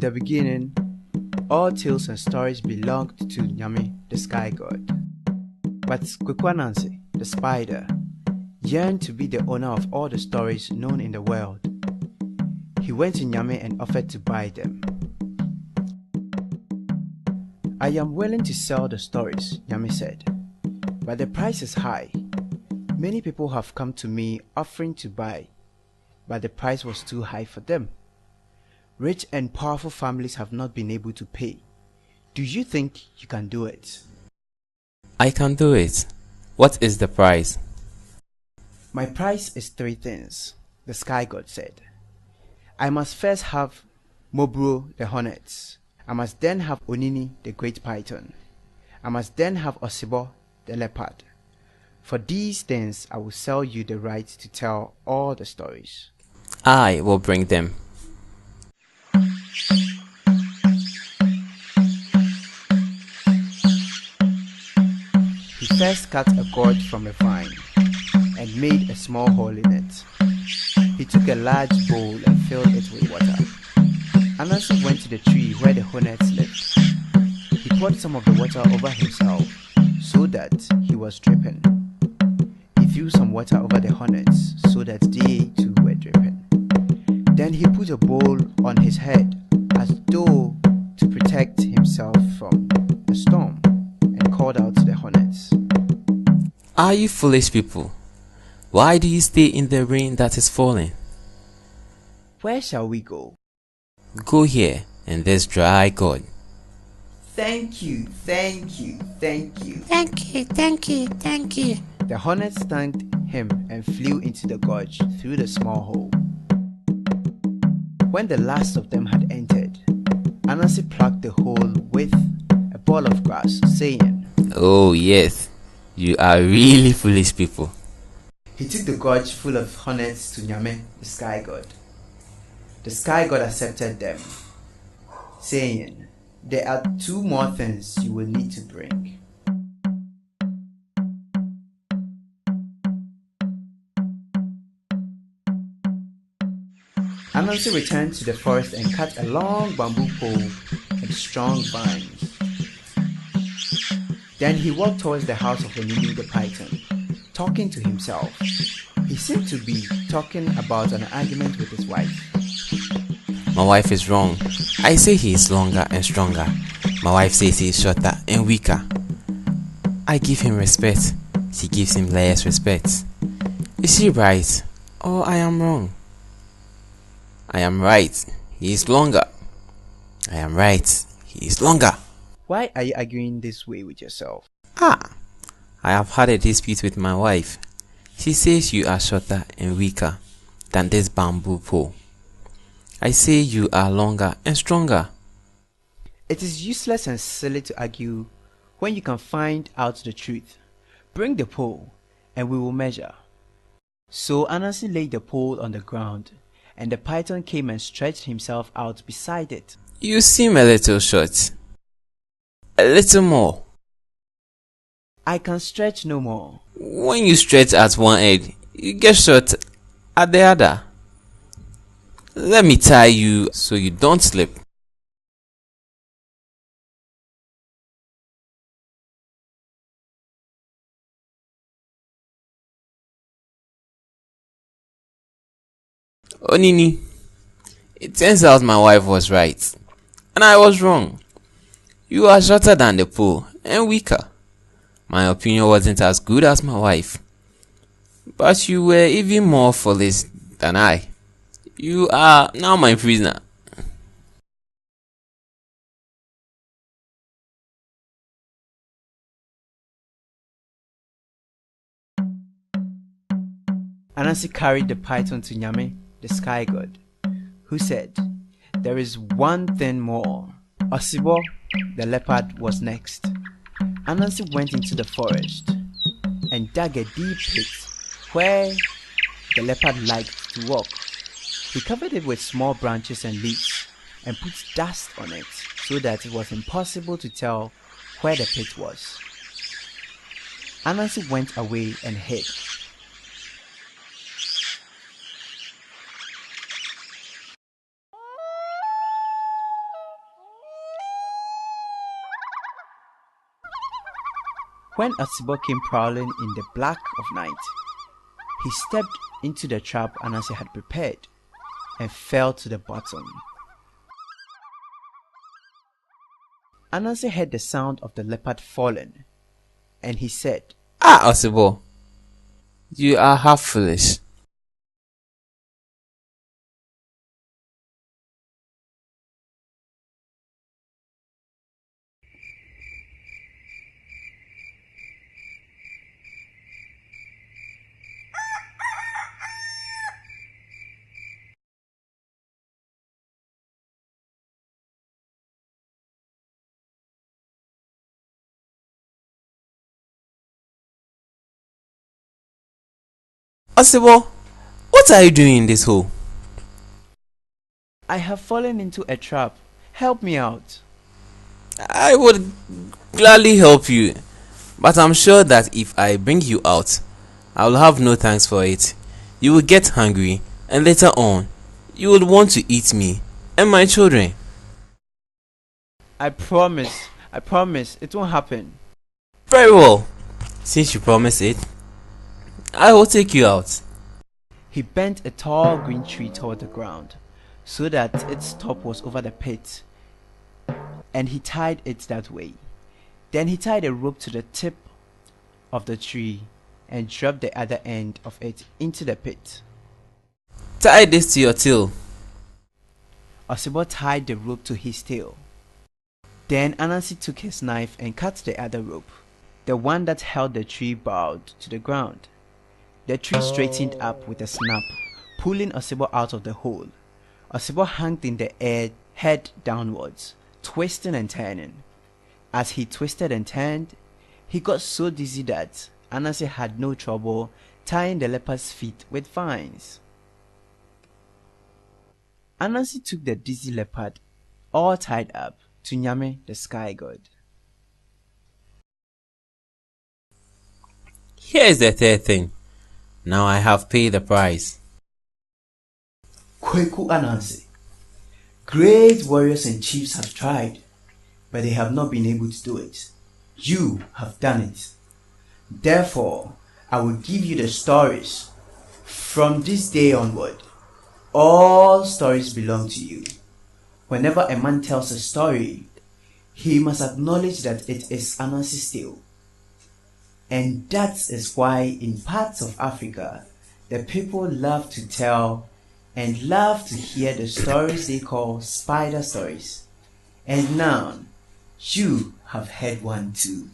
the beginning, all tales and stories belonged to Nyame, the sky god. But Ananse, the spider, yearned to be the owner of all the stories known in the world. He went to Nyame and offered to buy them. I am willing to sell the stories, Nyame said, but the price is high. Many people have come to me offering to buy, but the price was too high for them. Rich and powerful families have not been able to pay. Do you think you can do it? I can do it. What is the price? My price is 3 things, the sky god said. I must first have Mobro the hornets. I must then have Onini the great python. I must then have Osibo the leopard. For these things I will sell you the right to tell all the stories. I will bring them. He first cut a gourd from a vine and made a small hole in it. He took a large bowl and filled it with water. Ananse went to the tree where the hornets lived. He poured some of the water over himself so that he was dripping. He threw some water over the hornets so that they too were dripping. Then he put a bowl on his head as though to protect himself from a storm and called out to the hornets. Are you foolish people? Why do you stay in the rain that is falling? Where shall we go? Go here in this dry gourd. Thank you, thank you, thank you. Thank you, thank you, thank you. The hornets thanked him and flew into the gorge through the small hole. When the last of them had entered, Ananse plugged the hole with a ball of grass, saying, Oh yes, you are really foolish people. He took the gorge full of hornets to Nyame, the sky god. The sky god accepted them, saying, There are 2 more things you will need to bring. Ananse returned to the forest and cut a long bamboo pole and strong vines. Then he walked towards the house of Onini the python, talking to himself. He seemed to be talking about an argument with his wife. My wife is wrong. I say he is longer and stronger. My wife says he is shorter and weaker. I give him respect. She gives him less respect. Is she right or I am wrong? I am right. He is longer. I am right. He is longer. Why are you arguing this way with yourself? I have had a dispute with my wife. She says you are shorter and weaker than this bamboo pole. I say you are longer and stronger. It is useless and silly to argue when you can find out the truth. Bring the pole and we will measure. So Ananse laid the pole on the ground and the python came and stretched himself out beside it. You seem a little short. A little more. I can stretch no more. When you stretch at one end, you get short at the other. Let me tie you so you don't slip. Onini, it turns out my wife was right, and I was wrong. You are shorter than the pole and weaker. My opinion wasn't as good as my wife, but you were even more foolish than I. You are now my prisoner. Ananse carried the python to Nyame, the sky god, who said, There is one thing more. Osibo, the leopard, was next. Ananse went into the forest and dug a deep pit where the leopard liked to walk. He covered it with small branches and leaves and put dust on it so that it was impossible to tell where the pit was. Ananse went away and hid. When Osibo came prowling in the black of night, he stepped into the trap Ananse had prepared and fell to the bottom. Ananse heard the sound of the leopard falling, and he said, Ah, Osibo, you are half foolish. Osibo, what are you doing in this hole? I have fallen into a trap. Help me out. I would gladly help you, but I'm sure that if I bring you out, I will have no thanks for it. You will get hungry, and later on, you will want to eat me and my children. I promise, it won't happen. Very well. Since you promise it, I will take you out. He bent a tall green tree toward the ground, so that its top was over the pit, and he tied it that way. Then he tied a rope to the tip of the tree and dropped the other end of it into the pit. Tie this to your tail. Osibo tied the rope to his tail. Then Ananse took his knife and cut the other rope. The one that held the tree bowed to the ground. The tree straightened up with a snap, pulling Osibo out of the hole. Osibo hung in the air, head downwards, twisting and turning. As he twisted and turned, he got so dizzy that Ananse had no trouble tying the leopard's feet with vines. Ananse took the dizzy leopard, all tied up, to Nyame, the sky god. Here is the third thing. Now I have paid the price. Kweku Ananse, great warriors and chiefs have tried, but they have not been able to do it. You have done it. Therefore, I will give you the stories. From this day onward, all stories belong to you. Whenever a man tells a story, he must acknowledge that it is Ananse's tale. And that is why in parts of Africa, the people love to tell and love to hear the stories they call spider stories. And now, you have heard one too.